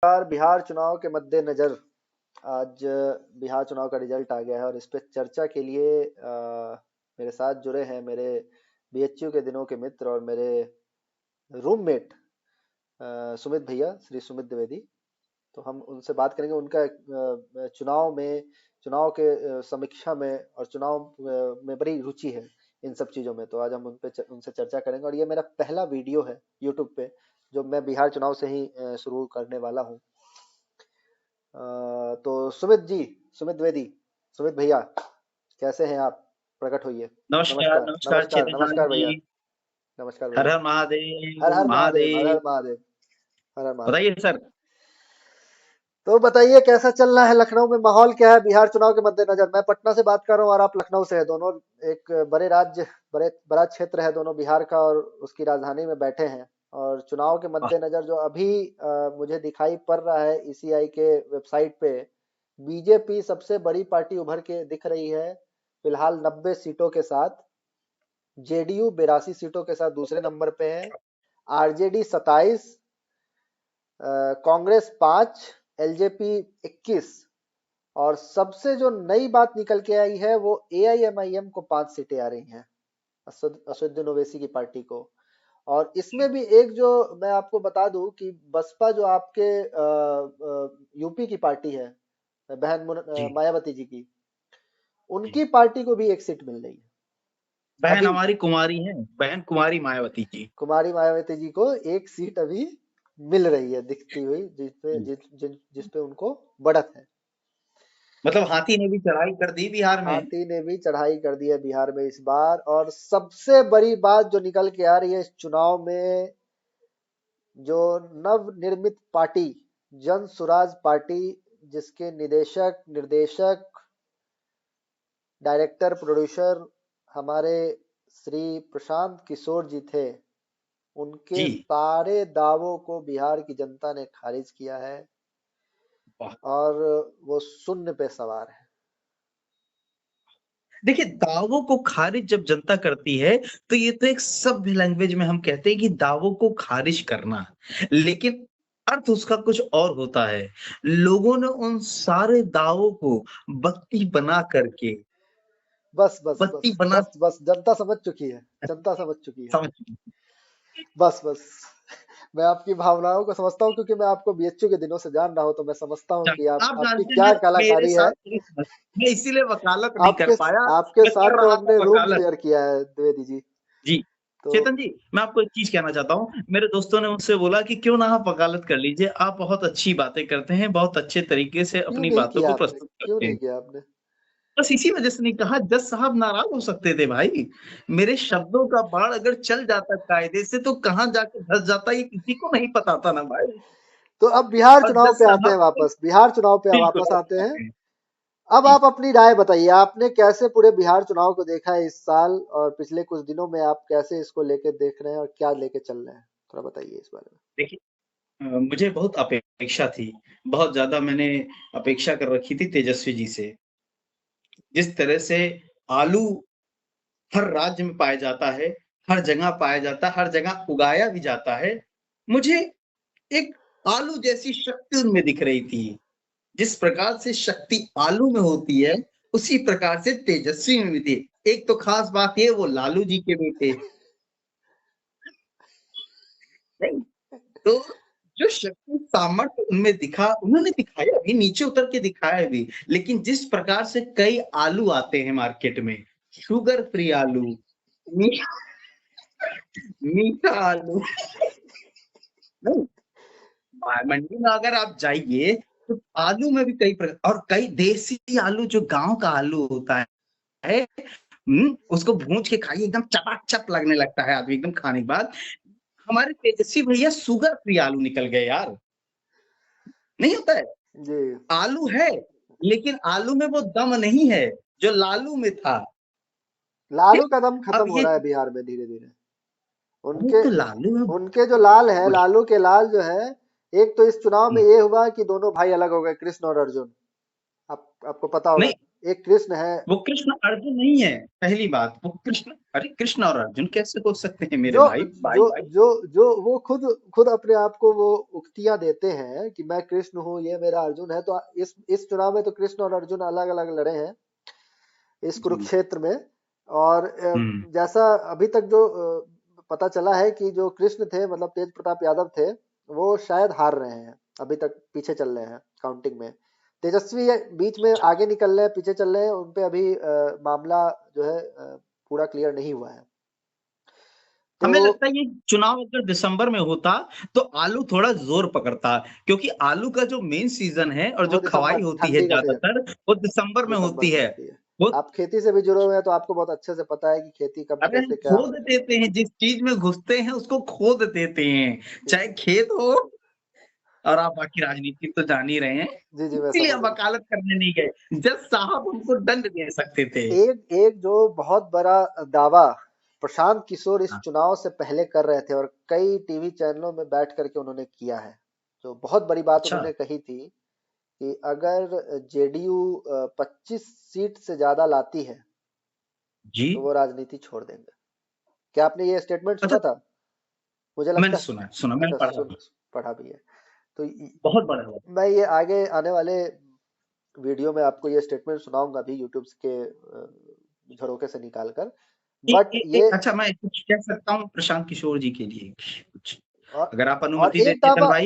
नमस्कार। बिहार चुनाव के मद्देनजर आज बिहार चुनाव का रिजल्ट आ गया है और इस पे चर्चा के लिए मेरे साथ जुड़े हैं मेरे बीएचयू के दिनों के मित्र और मेरे रूममेट सुमित भैया, श्री सुमित द्विवेदी। तो हम उनसे बात करेंगे। उनका चुनाव के समीक्षा में और चुनाव में बड़ी रुचि है इन सब चीज़ों में। तो आज हम उनसे चर्चा करेंगे और ये मेरा पहला वीडियो है यूट्यूब पे जो मैं बिहार चुनाव से ही शुरू करने वाला हूँ। तो सुमित द्विवेदी, सुमित भैया, कैसे हैं आप? प्रकट होइए। नमस्कार नमस्कार नमस्कार नमस्कार चेतन नमस्कार जी। भैया। नमस्कार हर भैया। हर हर महादेव हर महादेव, हर महादेव। हर महादेव, हर हर महादेव। बताइए सर। तो बताइए कैसा चल रहा है लखनऊ में? माहौल क्या है बिहार चुनाव के मद्देनजर? मैं पटना से बात कर रहा हूँ और आप लखनऊ से है। दोनों एक बड़ा क्षेत्र है दोनों बिहार का और उसकी राजधानी में बैठे हैं। और चुनाव के वाह, मद्देनजर जो अभी मुझे दिखाई पड़ रहा है ईसीआई के वेबसाइट पे, बीजेपी सबसे बड़ी पार्टी उभर के दिख रही है फिलहाल 90 सीटों के साथ। जेडीयू 82 सीटों के साथ दूसरे नंबर पे है। आरजेडी 27, कांग्रेस 5, एलजेपी 21 और सबसे जो नई बात निकल के आई है वो एआईएमआईएम को 5 सीटें आ रही हैं, असदुद्दीन ओवैसी की पार्टी को। और इसमें भी एक जो मैं आपको बता दूं कि बसपा जो आपके यूपी की पार्टी है, जी। मायावती जी की, जी। उनकी पार्टी को भी एक सीट मिल रही है बहन अभी। हमारी कुमारी है, बहन कुमारी मायावती जी। कुमारी मायावती जी को एक सीट अभी मिल रही है दिखती हुई, जिसपे उनको बढ़त है। मतलब हाथी ने भी चढ़ाई कर दी बिहार में। हाथी ने भी चढ़ाई कर दी है बिहार में इस बार। और सबसे बड़ी बात जो निकल के आ रही है इस चुनाव में, जो नव निर्मित पार्टी जन सुराज पार्टी, जिसके निर्देशक, डायरेक्टर, प्रोड्यूसर हमारे श्री प्रशांत किशोर जी थे, उनके जी। सारे दावों को बिहार की जनता ने खारिज किया है वाह। और वो शून्य पे सवार है। देखिए, दावों को खारिज जब जनता करती है तो ये तो एक सभ्य लैंग्वेज में हम कहते हैं कि दावों को खारिज करना, लेकिन अर्थ उसका कुछ और होता है। लोगों ने उन सारे दावों को बत्ती बना करके बस बस बत्ती बस बना बस बस, जनता समझ चुकी है, जनता समझ चुकी है। समझ। बस बस, मैं आपकी भावनाओं को समझता हूँ क्योंकि मैं आपको बीएचयू के दिनों से जान रहा हूँ। तो मैं समझता हूँ कि आप आपकी जानते क्या हैं मेरे कलाकारी है। साथ थोड़ी मैं इसीलिए वकालत नहीं कर आपके पाया। आपके मैं साथ कर तो रहा था हमने रूम वकालत। शेयर किया है द्विवेदी जी। जी। तो चेतन जी, मैं आपको एक चीज कहना चाहता हूँ। मेरे दोस्तों ने मुझसे बोला कि क्यों ना आप वकालत कर लीजिए, आप बहुत अच्छी बातें करते हैं, बहुत अच्छे तरीके से क्यों अपनी नहीं बातों किया को आपने? प्रस्तुत क्यों करते नहीं हैं। किया आपने? बस इसी वजह से नहीं कहा, जज साहब नाराज हो सकते थे भाई। मेरे शब्दों का बाढ़ अगर चल जाता कायदे से तो कहाँ जाके धंस जाता ये किसी को नहीं पता था ना भाई। तो अब बिहार और चुनाव जज पे आते हैं साहब ने वापस, बिहार चुनाव पे बिल्कुल वापस आप आते हैं। बताते हैं। अब जी। आप अपनी राय बताइए, आपने कैसे पूरे बिहार चुनाव को देखा है इस साल और पिछले कुछ दिनों में? आप कैसे इसको लेके देख रहे हैं और क्या लेके चल रहे हैं? थोड़ा बताइए इस बारे में। देखिए, मुझे बहुत अपेक्षा थी, बहुत ज़्यादा मैंने अपेक्षा कर रखी थी तेजस्वी जी से। जिस तरह से आलू हर राज्य में पाया जाता है, हर जगह पाया जाता है, हर जगह उगाया भी जाता है, मुझे एक आलू जैसी शक्ति उनमें दिख रही थी। जिस प्रकार से शक्ति आलू में होती है, उसी प्रकार से तेजस्वी में भी थी। एक तो खास बात ये वो लालू जी के बेटे, नहीं? तो जो शक्ति सामर्थ्य उनमें दिखा, उन्होंने दिखाया भी, नीचे उतर के दिखाया भी। लेकिन जिस प्रकार से कई आलू आते हैं मार्केट में, शुगर फ्री आलू, मीठा मीठा आलू, नहीं, मंडी में अगर आप जाइए तो आलू में भी कई और कई देसी आलू, जो गांव का आलू होता है, उसको भूंज के खाइए, एकदम चपाचप लगने लगता है आदमी एकदम खाने के बाद। हमारे तेजस्वी भैया शुगर फ्री आलू निकल गए यार। नहीं होता है, जी। आलू है लेकिन आलू में वो दम नहीं है जो लालू में था। लालू का दम अब खत्म हो ये रहा है बिहार में धीरे धीरे। अरे उनके तो लालू में उनके जो लाल है, वही। लालू के लाल जो है, एक तो इस चुनाव में ये हुआ कि दोनों भाई अलग हो गए, कृष्ण और अर्जुन। आपको पता होगा। नहीं, एक कृष्ण है, वो कृष्ण अर्जुन नहीं है, पहली बात। वो कृष्ण, अरे कृष्ण और अर्जुन कैसे हो सकते हैं मेरे जो भाई? भाई जो भाई जो जो वो खुद खुद अपने आप को वो उक्तियां देते हैं कि मैं कृष्ण हूँ, ये मेरा अर्जुन है। तो इस चुनाव में तो कृष्ण और अर्जुन अलग अलग लड़े हैं इस जी। कुरुक्षेत्र में। और हम्म। जैसा अभी तक जो पता चला है कि जो कृष्ण थे, मतलब तेज प्रताप यादव थे, वो शायद हार रहे हैं, अभी तक पीछे चल रहे हैं काउंटिंग में। तेजस्वी बीच में आगे निकल रहे हैं, पीछे चल रहे हैं, उन पे अभी मामला जो है पूरा क्लियर नहीं हुआ है। तो हमें लगता है ये चुनाव अगर दिसंबर में होता तो आलू थोड़ा जोर पकड़ता, क्योंकि आलू का जो मेन सीजन है और जो वो दिसंबर, खवाई होती है ठंडी का सीजन ज्यादातर, वो दिसंबर में दिसंबर होती में है। होती है। वो आप खेती से भी जुड़े हुए हैं तो आपको बहुत अच्छे से पता है कि खेती कब अरे कैसे क्या खोद देते हैं, जिस चीज में घुसते हैं उसको खोद देते हैं, जी चाहे खेत हो। और आप बाकी राजनीति तो जान ही रहे हैं, जी जी, मैं इसीलिए समझ हम रहा हूँ। वकालत करने नहीं गए, जज साहब हमको दंड दे सकते थे। एक एक जो बहुत बड़ा दावा प्रशांत किशोर इस हाँ, चुनाव से पहले कर रहे थे, और कई टीवी चैनलों में बैठ करके उन्होंने किया है। जो बहुत बड़ी बात अच्छा उन्होंने कही थी कि अगर जेडीयू 25 सीट से ज्यादा लाती है जी। तो वो राजनीति छोड़ देंगे। क्या आपने ये स्टेटमेंट अच्छा, सुना था? मुझे मैंने लगता है सुना, मैंने अच्छा, पढ़ा सुन भी, पढ़ा भी है। तो बहुत बड़ा हुआ। मैं ये आगे आने वाले वीडियो में आपको ये स्टेटमेंट सुनाऊंगा भी, यूट्यूब के झरोखे से निकाल कर। बट ये अच्छा, मैं कुछ कह सकता हूँ प्रशांत किशोर जी के लिए कुछ, और अगर आप और अनुमति एक दे चेतन दावा, भाई।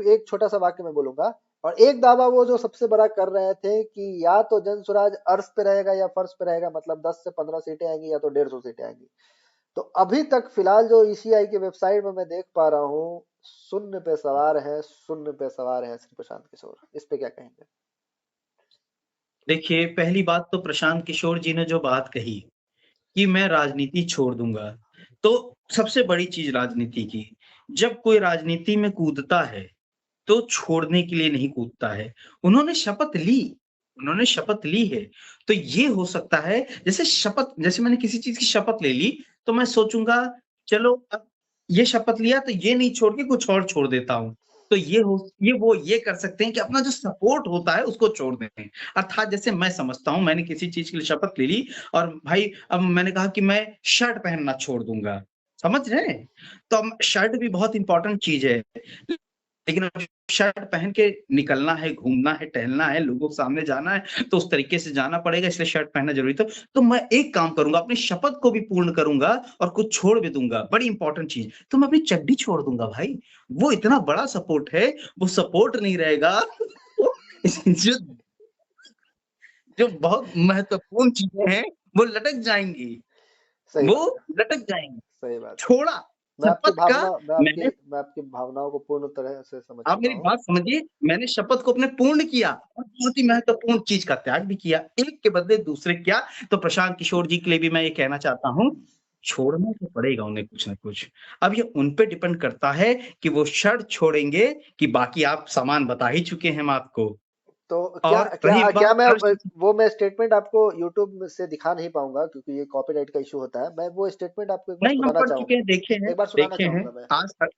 एक छोटा सा वाक्य मैं बोलूंगा। और एक दावा वो जो सबसे बड़ा कर रहे थे कि या तो जन स्वराज अर्श पे रहेगा या फर्श पे रहेगा, मतलब 10 से 15 सीटें आएंगी या तो 150 सीटें आएंगी। तो अभी तक फिलहाल जो ईसीआई की वेबसाइट में मैं देख पा रहा हूँ, शून्य पे सवार है, शून्य पे सवार है श्री प्रशांत किशोर। इस पे क्या कहेंगे? देखिए, पहली बात तो प्रशांत किशोर जी ने जो बात कही कि मैं राजनीति छोड़ दूंगा, तो सबसे बड़ी चीज राजनीति की, जब कोई राजनीति में कूदता है तो छोड़ने के लिए नहीं कूदता है। उन्होंने शपथ ली, उन्होंने शपथ ली है। तो ये हो सकता है, जैसे मैंने किसी चीज़ की शपथ ले ली, तो मैं सोचूँगा चलो अब ये शपथ लिया तो ये नहीं छोड़ के कुछ और छोड़ देता हूँ। तो ये कर सकते हैं कि अपना जो सपोर्ट होता है उसको छोड़ देते हैं। अर्थात जैसे मैं समझता हूँ, मैंने किसी चीज़ के लिए शपथ ले ली और भाई अब मैंने कहा कि मैं शर्ट पहनना छोड़ दूँगा। समझ रहे हैं? तो अब शर्ट भी बहुत इम्पोर्टेंट चीज़ है। लेकिन अब शर्ट पहन के निकलना है, घूमना है, टहलना है, लोगों के सामने जाना है, तो उस तरीके से जाना पड़ेगा, इसलिए शर्ट पहनना ज़रूरी था। तो मैं एक काम करूँगा, अपनी शपथ को भी पूर्ण करूँगा और कुछ छोड़ भी दूँगा, बड़ी इम्पोर्टेंट चीज़, तो मैं अपनी चड्डी छोड़ दूँगा भाई। वो इतना बड़ा सपोर्ट है, वो सपोर्ट नहीं रहेगा। वो जो जो बहुत महत्वपूर्ण चीज़ें हैं, वो लटक जाएँगी, सही वो बात है, लटक जाएँगी। सही बात है। छोड़ा, शपथ का मैंने मैं आपकी भावनाओं को पूर्ण तरह से समझ आप चुका मेरी हूँ। बात समझिए, मैंने शपथ को अपने पूर्ण किया और बहुत ही महत्वपूर्ण चीज़ का त्याग भी किया। एक के बदले दूसरे किया, तो प्रशांत किशोर जी के लिए भी मैं ये कहना चाहता हूँ, छोड़ना तो पड़ेगा उन्हें कुछ न कुछ। अब ये उन पे डिपेंड करता है कि वो शर्त छोड़ेंगे कि बाकी आप सामान बता ही चुके हैं हम आपको। तो क्या और क्या रही क्या बात मैं अर्श वो मैं स्टेटमेंट आपको यूट्यूब से दिखा नहीं पाऊंगा क्योंकि ये कॉपीराइट का इशू होता है। मैं वो स्टेटमेंट आपको एक बार नहीं हम सुनाना पढ़ चुके चाहूंगा, हैं, एक बार सुनाना देखे हैं, चाहूंगा मैं, आज तक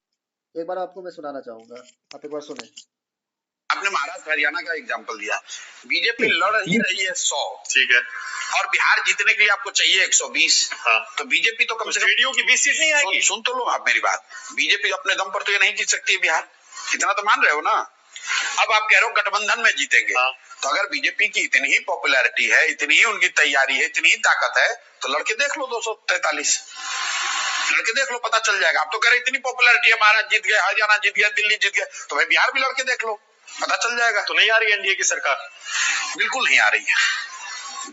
एक बार आपको मैं सुनाना चाहूंगा, आप एक बार सुने। आपने महाराष्ट्र हरियाणा का एग्जाम्पल दिया, बीजेपी लड़ ही ये रही है 100, ठीक है, और बिहार जीतने के लिए आपको चाहिए 120। हाँ। तो बीजेपी तो कम से कम जेडीयू की 20 सीट नहीं आएगी। सुन तो लो आप मेरी बात, बीजेपी अपने दम पर तो ये नहीं जीत सकती है बिहार, इतना तो मान रहे हो ना। अब आप कह रहे हो गठबंधन में जीतेंगे। हाँ। तो अगर बीजेपी की इतनी ही पॉपुलैरिटी है, इतनी ही उनकी तैयारी है, इतनी ही ताकत है, तो लड़के देख लो 243, लड़के देख लो, पता चल जाएगा। आप तो कह रहे इतनी पॉपुलैरिटी है, महाराष्ट्र जीत गया, हरियाणा जीत गया, दिल्ली जीत गया, तो भाई बिहार भी लड़के देख लो, पता चल जाएगा। तो नहीं आ रही एनडीए की सरकार? बिल्कुल नहीं आ रही है,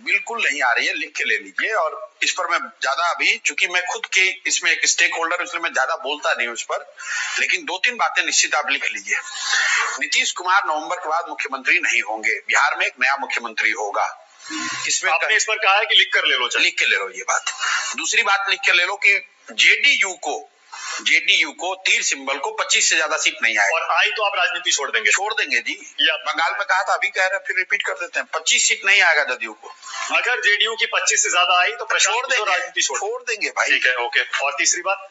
बिल्कुल नहीं आ रही है, लिख के ले लीजिए। और इस पर मैं ज्यादा अभी, चूंकि मैं खुद के इसमें एक स्टेक होल्डर, इसलिए मैं ज्यादा बोलता नहीं उस पर, लेकिन 2-3 बातें निश्चित आप लिख लीजिए। नीतीश कुमार नवंबर के बाद मुख्यमंत्री नहीं होंगे, बिहार में एक नया मुख्यमंत्री होगा। इसमें आपने इस पर कहा है कि लिख कर ले लो, लिख के ले लो ये बात। दूसरी बात लिख के ले लो कि जेडीयू को तीर सिंबल को 25 से ज्यादा सीट नहीं आए, और आई तो आप राजनीति छोड़ देंगे। छोड़ देंगे जी, या बंगाल में कहा था, अभी कह रहे हैं, फिर रिपीट कर देते हैं, 25 सीट नहीं आएगा जदयू को। अगर जेडीयू की 25 से ज्यादा आई तो छोड़ देंगे, राजनीति छोड़ देंगे भाई। ठीक है, ओके। और तीसरी बात,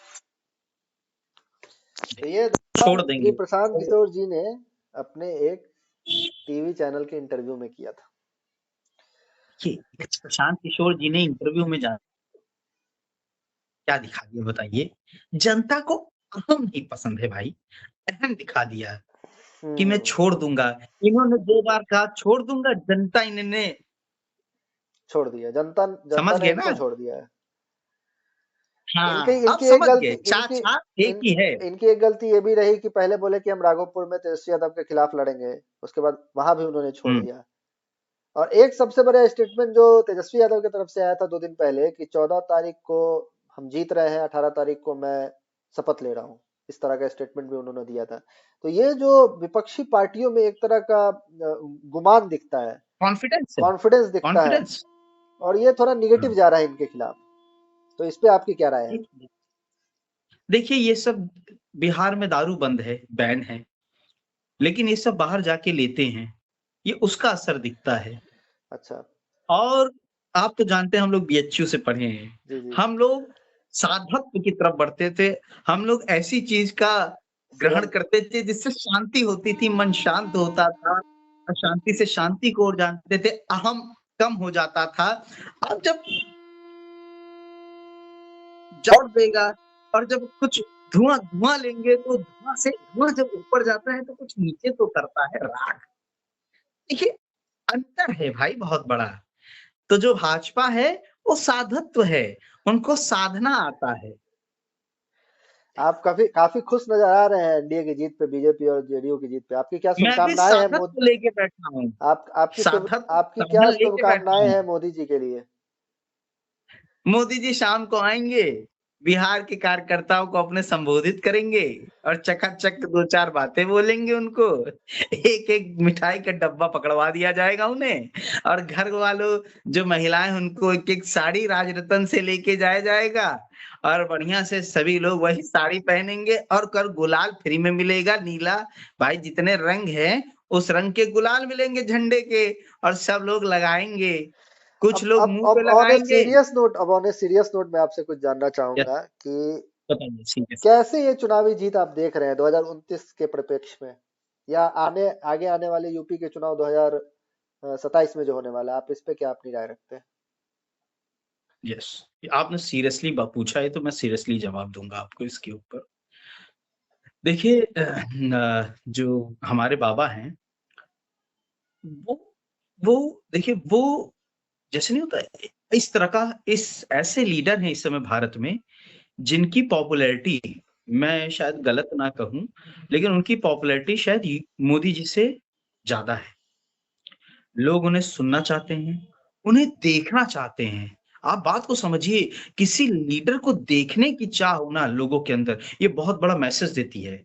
तो ये छोड़ श्री देंगे। प्रशांत किशोर जी ने अपने एक टीवी चैनल के इंटरव्यू में किया था। ये प्रशांत किशोर जी ने इंटरव्यू में क्या दिखा दिया बताइए? जनता को अहम नहीं पसंद है भाई, अहम दिखा दिया कि मैं छोड़ दूंगा। इन्होंने 2 बार कहा छोड़ दूंगा, जनता इन्होंने छोड़ दिया, जनता समझ ने गए इनको ना? छोड़ दिया है। इनकी हाँ, आप इनकी एक समझ गलती गए, चाल एक ही है। इनकी एक गलती ये भी रही कि पहले बोले कि हम राघोपुर में तेजस्वी यादव के खिलाफ लड़ेंगे, उसके बाद वहां भी उन्होंने छोड़ हुँ, दिया। और एक सबसे बड़ा स्टेटमेंट जो तेजस्वी यादव की तरफ से आया था 2 दिन पहले कि 14 तारीख को हम जीत रहे हैं, 18 तारीख को मैं शपथ ले रहा हूँ, इस तरह का स्टेटमेंट भी उन्होंने दिया था। तो ये जो विपक्षी पार्टियों में एक तरह का गुमान दिखता है, कॉन्फिडेंस है, कॉन्फिडेंस दिखता है, कॉन्फिडेंस। और ये थोड़ा हाँ, निगेटिव जा रहा है इनके खिलाफ। तो इस पे आपकी क्या राय है? देखिए ये सब बिहार में दारू बंद है, बैन है, लेकिन ये सब बाहर जाके लेते हैं, ये उसका असर दिखता है। अच्छा। और आप तो जानते हैं हम लोग बीएचयू से पढ़े हैं, जी जी। हम लोग साधत्व की तरफ बढ़ते थे, हम लोग ऐसी चीज का ग्रहण सेवन। करते थे जिससे शांति होती थी, मन शांत होता था, अशांति से शांति को ओर जानते थे, अहम कम हो जाता था। अब जब जोड़ देगा और जब कुछ धुआं लेंगे तो धुआं जब ऊपर जाता है तो कुछ नीचे तो उतरता है राख। देखिए अंतर है भाई बहुत बड़ा। तो जो भाजपा है वो साधत्व है, उनको साधना आता है। आप काफी काफी खुश नजर आ रहे हैं एनडीए की जीत पे, बीजेपी और जेडीयू की जीत पे। आपकी क्या मैं भी शुभकामनाएं हैं साधत्व लेके बैठा हूँ, आपकी क्या साधन लेके बैठा शुभकामनाएं हूँ। हैं मोदी जी के लिए? मोदी जी शाम को आएंगे, बिहार के कार्यकर्ताओं को अपने संबोधित करेंगे और चकाचक 2-4 बातें बोलेंगे उनको। एक-एक मिठाई का डब्बा पकड़वा दिया जाएगा उन्हें और घर वालों जो महिलाएँ उनको एक-एक साड़ी राजरत्न से लेके जाया जाएगा और बढ़िया से सभी लोग वही साड़ी पहनेंगे और कर गुलाल फ्री में मिलेगा नीला। भाई जितने रंग हैं, उस रंग के गुलाल मिलेंगे झंडे के और सब लोग लगाएँगे। कुछ लोग मुँह पे लगाएँगे। अब ऑन ए सीरियस नोट मैं आपसे कुछ जानना यस, चाहूंगा कि बताइए सीरियस। कैसे ये चुनावी जीत आप देख रहे हैं 2029 के परिप्रेक्ष्य में, या आगे आने वाले यूपी के चुनाव 2027 में जो होने वाला है, आप इस पे क्या अपनी राय रखते हैं? यस, आपने सीरियसली पूछा है तो मैं सीरियसली जवाब दूँगा आपको इसके ऊपर। देखिए जो हमारे बाबा हैं, वो वो देखिए वो जैसे नहीं होता है, इस तरह का इस ऐसे लीडर हैं इस समय भारत में, जिनकी पॉपुलैरिटी मैं शायद गलत ना कहूँ, लेकिन उनकी पॉपुलैरिटी शायद मोदी जी से ज़्यादा है। लोग उन्हें सुनना चाहते हैं, उन्हें देखना चाहते हैं। आप बात को समझिए, किसी लीडर को देखने की चाह होना लोगों के अंदर, ये बहुत बड़ा मैसेज देती है।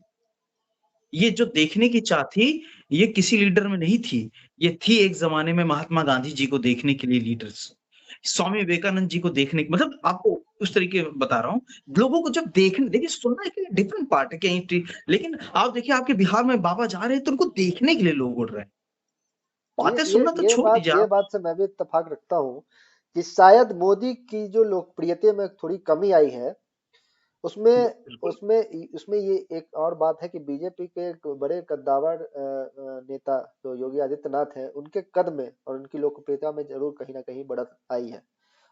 ये जो देखने की चाह थी, ये किसी लीडर में नहीं थी। ये थी एक ज़माने में महात्मा गांधी जी को देखने के लिए लीडर्स, स्वामी विवेकानंद जी को देखने मतलब आपको उस तरीके बता रहा हूँ। लोगों को जब देखिए सुनना एक डिफरेंट पार्ट है कहीं लेकिन आप देखिए आपके बिहार में बाबा जा रहे हैं तो उनको देखने के लिए लोग उड़ रहे हैं। बातें सुनना तो छोड़ दीजिए ये आप। बात से मैं भी इत्तेफाक रखता हूँ कि शायद मोदी की जो लोकप्रियता में थोड़ी कमी आई है, उसमें बिल्कुल। उसमें ये एक और बात है कि बीजेपी के एक बड़े कद्दावर नेता जो योगी आदित्यनाथ हैं, उनके कद में और उनकी लोकप्रियता में जरूर कहीं ना कहीं बढ़त आई है।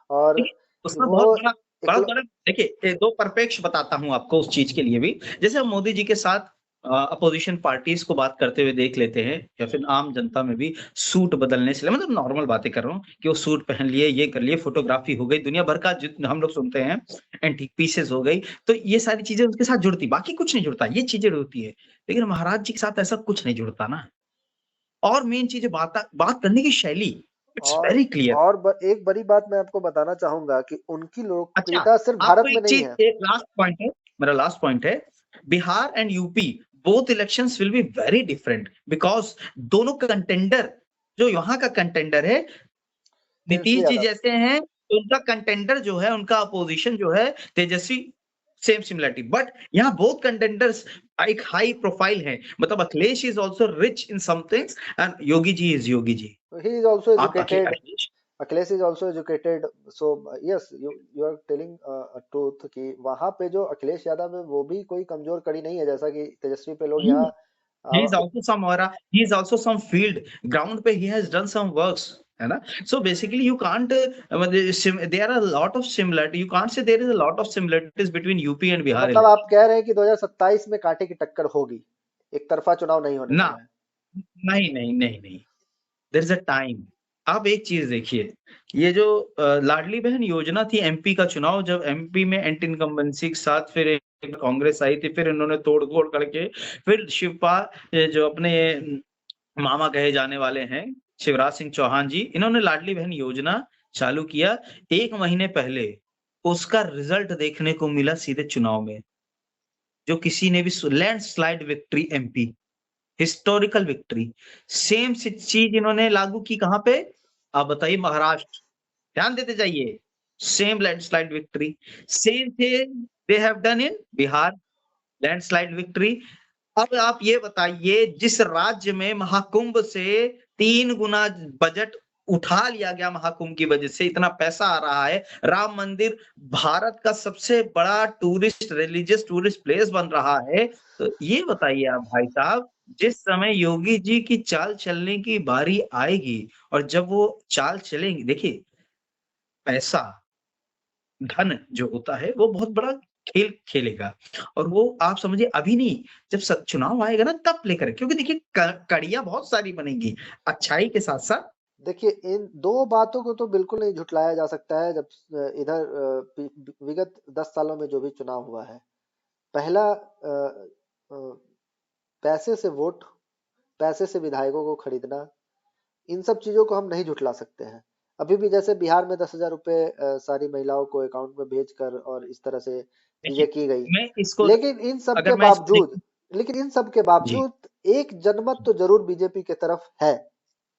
और देखिए, उसमें वो बहुत एक बड़ा देखिए 2 परिप्रेक्ष्य बताता हूँ आपको उस चीज़ के लिए भी। जैसे हम मोदी जी के साथ अपोज़िशन पार्टीज़ को बात करते हुए देख लेते हैं या फिर आम जनता में भी सूट बदलने से मतलब नॉर्मल बातें कर रहा हूँ कि वो सूट पहन लिए, ये कर लिए, फ़ोटोग्राफ़ी हो गई, दुनिया भर का हम लोग सुनते हैं, एंटीक पीसेज़ हो गई, तो ये सारी चीज़ें उसके साथ जुड़ती, बाकी कुछ नहीं जुड़ता, ये चीज़ें जुड़ती है। लेकिन महाराज जी के साथ ऐसा कुछ नहीं जुड़ता ना और मेन चीज़ है बात करने की शैली, इट्स वेरी क्लियर। एक बड़ी बात मैं आपको बताना चाहूंगा कि उनकी अच्छा, लोकप्रियता सिर्फ भारत आपको में एक नहीं चीज़ है। एक लास्ट पॉइंट है, मेरा लास्ट पॉइंट है, Bihar and UP both elections will be very different because दोनों कंटेंडर जो यहाँ का कंटेंडर है, तेजस्वी नीतीश जी यादव। जैसे हैं, तो उनका कंटेंडर जो है, उनका अपोजिशन जो है, तेजस्वी सेम सिमिलरिटी बट यहाँ बोथ कंटेंडर्स एक हाई प्रोफाइल है, मतलब Akhilesh is also rich in some things and Yogi ji is Yogi ji. He is also आप educated. Akhilesh Akhilesh is also educated. So yes, you are telling truth कि वहां पे जो अखिलेश यादव है वो भी कोई कमजोर कड़ी नहीं है, जैसा कि तेजस्वी पे लोग यहाँ he is also some aura, he is also some field ground पे he has done some works है ना? So basically you can't there are a lot of similarity. You can't say there is a lot of similarities between UP and Bihar मतलब आप election. कह रहे हैं कि 2027 में कांटे की टक्कर होगी, एक तरफा चुनाव नहीं होने ना, वाला है। नहीं। There is a time. आप एक चीज देखिए, ये जो लाडली बहन योजना थी एमपी का चुनाव, जब एमपी में एंटी इनकम्बेंसी के साथ फिर एक कांग्रेस आई थी, फिर इन्होंने तोड़-फोड़ करके फिर शिवपाल जो अपने मामा कहे जाने वाले हैं, शिवराज सिंह चौहान जी, इन्होंने लाडली बहन योजना चालू किया। 1 महीने पहले उसका रिजल्ट देखने को मिला सीधे चुनाव में, जो किसी ने भी landslide victory MP, historical victory. Same चीज इन्होंने लागू की कहां पे? आप बताइए, महाराष्ट्र। ध्यान देते जाइए, same landslide victory. Same thing they have done in Bihar, landslide victory. अब आप ये बताइए, जिस राज्य में महाकुंभ से 3 गुना बजट उठा लिया गया, महाकुंभ की वजह से इतना पैसा आ रहा है, राम मंदिर भारत का सबसे बड़ा टूरिस्ट, रिलीजियस टूरिस्ट प्लेस बन रहा है, तो ये बताइए आप भाई साहब, जिस समय योगी जी की चाल चलने की बारी आएगी और जब वो चाल चलेंगी, देखिए पैसा, धन जो होता है वो बहुत बड़ा खेल खेलेगा, और वो आप समझिए अभी नहीं, जब चुनाव आएगा ना तब लेकर, क्योंकि देखिए कड़ियां बहुत सारी बनेंगी अच्छाई के साथ साथ। देखिए, इन 2 बातों को तो बिल्कुल नहीं झुठलाया जा सकता है। जब इधर विगत 10 सालों में जो भी चुनाव हुआ है, पहला पैसे से वोट, पैसे से विधायकों को खरीदना, इन सब चीजों को हम नहीं झुठला सकते हैं। अभी भी जैसे बिहार में 10,000 रुपए सारी महिलाओं को अकाउंट में भेजकर और इस तरह से चीजें देखिए, की गई। मैं इसको लेकिन इन सब के अगर मैं इसको बावजूद लेकिन इन सब के जी, बावजूद एक जनमत तो जरूर बीजेपी की तरफ है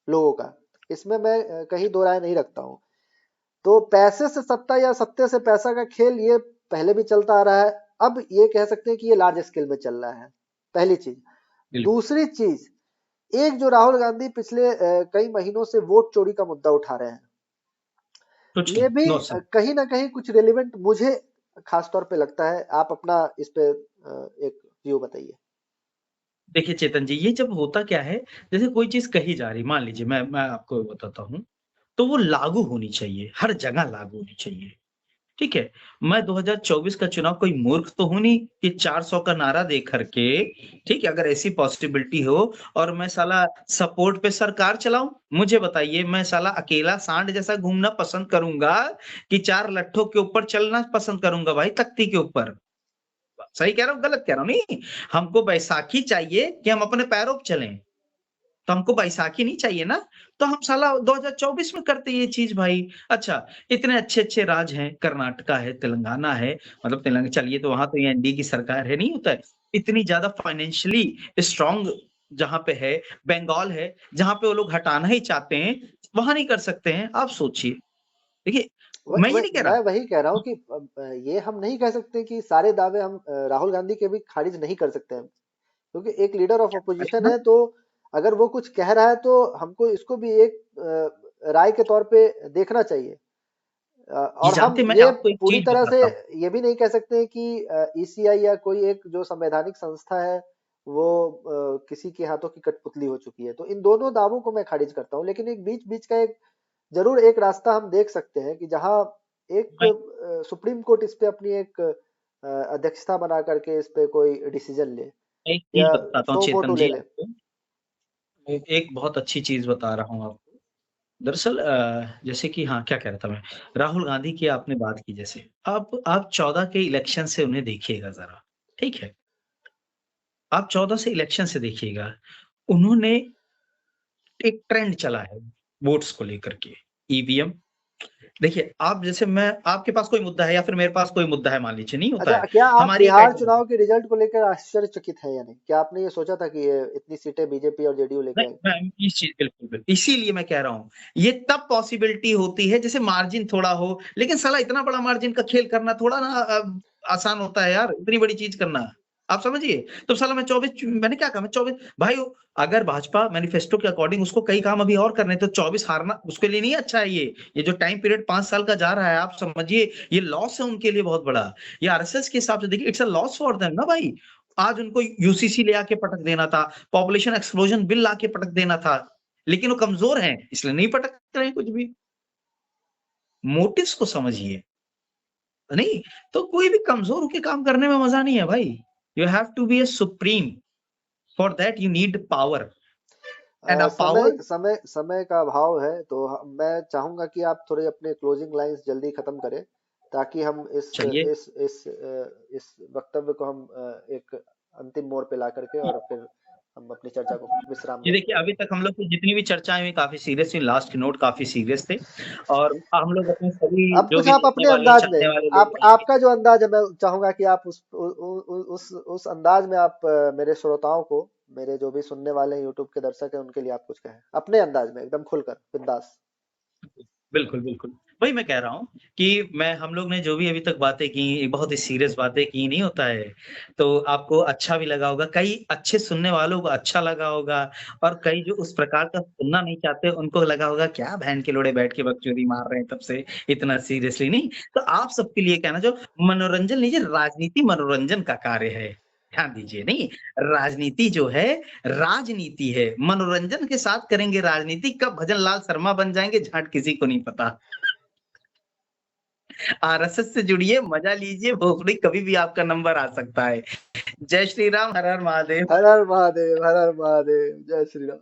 लोगों का। इसमें मैं कहीं दो राय नहीं रखता हूँ। तो पैसे से सत्ता या सत्ते से पैसा का खेल ये पहले भी चलता आ रहा है। अब ये कह सकते हैं कि ये लार्ज स्केल में चल रहा है, पहली चीज। बिल्कुल। दूसरी चीज, एक जो राहुल गांधी पिछले कई महीनों से वोट चोरी का मुद्दा उठा रहे हैं, कुछ ये नहीं, भी नो सर। कहीं ना कहीं कुछ रेलिवेंट मुझे खास तौर पे लगता है। आप अपना इस पे एक व्यू बताइए। देखिए चेतन जी, ये जब होता क्या है, जैसे कोई चीज कही जा रही, मान लीजिए मैं आपको बताता हूँ, तो वो लागू होनी चाहिए, हर जगह लागू होनी चाहिए। ठीक है? मैं 2024 का चुनाव कोई मूर्ख तो हूँ नहीं कि 400 का नारा दे करके, ठीक है, अगर ऐसी पॉसिबिलिटी हो और मैं साला सपोर्ट पे सरकार चलाऊं, मुझे बताइए, मैं साला अकेला सांड जैसा घूमना पसंद करूंगा कि 4 लट्ठों के ऊपर चलना पसंद करूंगा भाई, तख्ती के ऊपर? सही कह रहा हूँ, गलत कह रहा हूँ? नहीं, हमको बैसाखी चाहिए कि हम अपने पैरों पे चलें, तो हमको बैसाखी नहीं चाहिए ना, तो हम साला 2024 में करते ये चीज भाई। अच्छा, इतने अच्छे-अच्छे राज्य हैं, कर्नाटका है, तेलंगाना है, मतलब तेलंगाना चलिए, तो वहाँ तो ये एनडीए की सरकार है, नहीं होता है। इतनी ज़्यादा फाइनेंशियली स्ट्रॉन्ग जहाँ पे है, बंगाल है, जहाँ पे वो लोग हटाना ही चाहते हैं, वहाँ नहीं कर सकते हैं। आप सोचिए, देखिए, मैं ये नहीं कह मैं रहा। वही कह रहा हूँ कि ये हम नहीं कह सकते कि सारे दावे हम राहुल गांधी के भी खारिज नहीं कर सकते हैं, क्योंकि एक लीडर ऑफ अरे अपोजिशन हाँ, है। तो अगर वो कुछ कह रहा है तो हमको इसको भी एक राय के तौर पे देखना चाहिए। ये और हम जानते मैं ये आपको एक पूरी चीज तरह से बताता हूँ। ये भी नहीं कह सकते कि ईसीआई या कोई एक जो संवैधानिक संस्था है वो किसी के हाथों की कठपुतली हो चुकी है। तो इन दोनों दावों को मैं खारिज करता हूँ, लेकिन एक बीच बीच का एक जरूर एक रास्ता हम देख सकते हैं कि जहां एक मैं सुप्रीम कोर्ट इस पे अपनी एक अध्यक्षता बना करके इस पे कोई डिसीजन ले एक चीज या बताता हूँ सो मोटो चेतन ले जी ले। आपको, एक बहुत अच्छी चीज बता रहा हूँ आपको। दरअसल जैसे कि हाँ, क्या कह रहा था मैं? राहुल गांधी की आपने बात की जैसे, आप 14 के इलेक्शन से उन्हें देखिएगा ज़रा, ठीक है? आप 14 से इलेक्शन से देखिएगा, उन्होंने एक ट्रेंड चला है वोट्स को लेकर के, ईवीएम। देखिए, आप जैसे मैं आपके पास कोई मुद्दा है या फिर मेरे पास कोई मुद्दा है मान लीजिए, नहीं होता अच्छा, है, क्या आप हमारी एक बिहार आइडिया। चुनाव के रिजल्ट को लेकर आश्चर्यचकित है या नहीं? क्या आपने ये सोचा था कि ये इतनी सीटें बीजेपी और जेडीयू लेके नहीं, आएगी? मैं इस चीज़ बिल्कुल, इसीलिए मैं कह रहा हूँ, ये तब पॉसिबिलिटी होती है जैसे मार्जिन थोड़ा हो, लेकिन साला इतना बड़ा मार्जिन का खेल करना थोड़ा ना आसान होता है यार, इतनी बड़ी चीज़ करना। आप समझिए, तो साला मैं 24 मैंने क्या कहा, मैं 24 भाई, अगर भाजपा मैनिफेस्टो के अकॉर्डिंग उसको कई काम अभी और करने हैं, तो 24 हारना उसके लिए नहीं अच्छा है ये। ये जो टाइम पीरियड 5 साल का जा रहा है, आप समझिए, ये लॉस है उनके लिए बहुत बड़ा। ये आरएसएस के हिसाब से देखिए, it's a loss for them ना भाई। आज उनको यूसीसी ले आके पटक देना था, पॉपुलेशन एक्सप्लोजन बिल ला के पटक देना था, लेकिन वो कमजोर हैं इसलिए नहीं पटक रहे हैं कुछ भी। मोटिव्स को समझिए। नहीं तो कोई भी कमजोर होके काम करने में मजा नहीं है भाई। You have to be a supreme, for that you need power and a समय पावर। समय समय का अभाव है, तो मैं चाहूंगा कि आप थोड़े अपने क्लोजिंग लाइंस जल्दी खत्म करें, ताकि हम चलिए इस वक्तव्य को हम एक अंतिम मोड़ पे ला करके और फिर हम अपनी चर्चा को विश्राम ये दें। देखिए अभी तक हम लोग की जितनी भी चर्चाएं हुई काफी सीरियस थी, लास्ट नोट काफी सीरियस थे और हम लोग अपने सभी अब जो कुछ भी आप देखने अपने वाले अंदाज में, चाहने वाले लोग आप रहेंगे। आपका जो अंदाज है, मैं चाहूंगा कि आप उस अंदाज में आप मेरे श्रोताओं को, मेरे जो भी सुनने वाले हैं यूट्यूब के दर्शक हैं, उनके लिए आप कुछ कहें अपने अंदाज में, एकदम खुलकर, बिंदास। बिल्कुल, बिल्कुल। वही मैं कह रहा हूँ कि मैं हम लोग ने जो भी अभी तक बातें की, बहुत ही सीरियस बातें की, नहीं होता है, तो आपको अच्छा भी लगा होगा, कई अच्छे सुनने वालों को अच्छा लगा होगा और कई जो उस प्रकार का सुनना नहीं चाहते, उनको लगा होगा क्या बहन के लोड़े बैठ के बकचोदी मार रहे हैं तब से इतना सीरियसली नहीं। तो आप सबके लिए कहना जो मनोरंजन लीजिए, राजनीति मनोरंजन का कार्य है। ध्यान दीजिए, नहीं राजनीति जो है राजनीति है, मनोरंजन के साथ करेंगे राजनीति, कब भजन लाल शर्मा बन जाएंगे झाट किसी को नहीं पता। आरएसएस से जुड़िए, मजा लीजिए, भोसड़ी कभी भी आपका नंबर आ सकता है। जय श्री राम, हर हर महादेव। हर हर महादेव, हर हर महादेव, जय श्री राम।